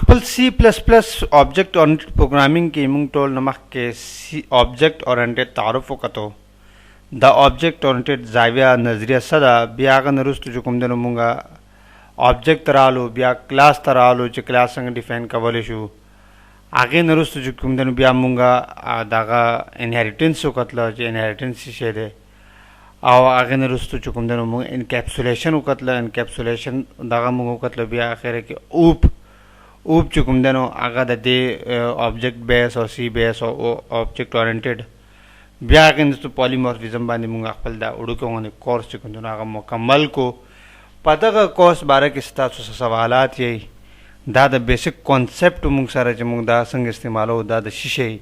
خپل سی پلس پلس آبجیکټ اورینټډ پروګرامینګ کې موږ ټول نمخ کې سی آبجیکټ اورینټډ تعارف وکړو دا آبجیکټ اورینټډ زاویه نظریه صدا بیا غن رستو چې کوم دنو مونږه آبجیکټ رالو بیا کلاس ترالو چې کلاس څنګه ډیفاین کولای شو هغه نرستو چې کوم دنو بیا مونږه داغه انهریټنس وکړل چې انهریټنس څه دی او هغه نرستو چې کوم دنو مونږ انکپسولیشن وکړل انکپسولیشن داغه مونږ وکړل بیا اخره کې اوپ چې کوم دنو هغه د دې آبجیکټ بیس او سی بیس او آبجیکټ اورینټډ بیا هغه نرستو پالیمورفیزم باندې مونږ خپل دا وړو کوونه کورس چې کوم دنو هغه مکمل کو په دغه کورس باره کې ستاسو سوالات یې دا د بیسیک کانسپټ مونږ سره چې مونږ دا څنګه استعمالو دا د شیشې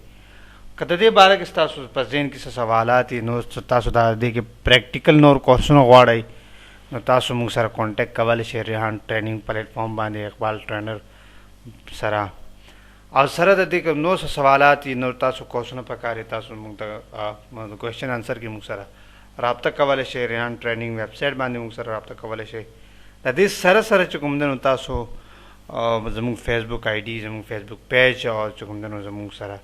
کته دې باره کې ستاسو په ذهن کې سوالات نو تاسو دا دې کې پریکټیکل نور کورسونه غواړئ نو تاسو مونږ سره کانټیکټ کولی شئ ریحان ټریننګ پلیټ فارم باندې اقبال ټرینر سره او سره د دې نو سوالات نو تاسو کورسونه پکاري تاسو مونږ ته کوېسچن انسر کې مونږ سره رابطه کولی شئ ریحان ټریننګ ویب سایټ باندې مونږ سره رابطه کولی شئ د دې سره سره چې کوم دی نو تاسو زموږ فیسبوک آی ډي زموږ فیسبوک پیج او چې کوم دی نو زموږ سره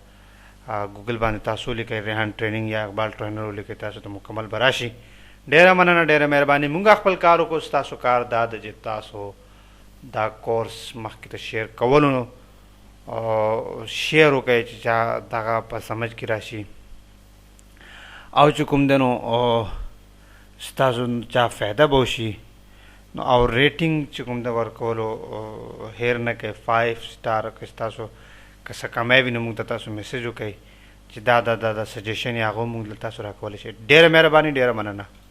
ګوګل باندې تاسو لیکئ ریحان ټریننګ یا اقبال ټرینر ولیکئ تاسو ته مکمل به راشي ډېره مننه ډېره مهرباني مونږ خپل کار وکړو ستاسو کار دا ده چې تاسو دا کورس مخکې ته شیر کولو نو شیر وکړئ چې چا دغه په سمجھ کې راشي او چې کوم دی نو ستاسو چا فایده به وشي نو او ریټینګ چې کوم د ورکولو هیر نه کوي 5 سټار که ستاسو که څه کمی وي نو موږ ته تاسو میسج وکړئ چې دا سجیشن یې هغه موږ له تاسو راکولی شئ ډېره مهرباني ډېره مننه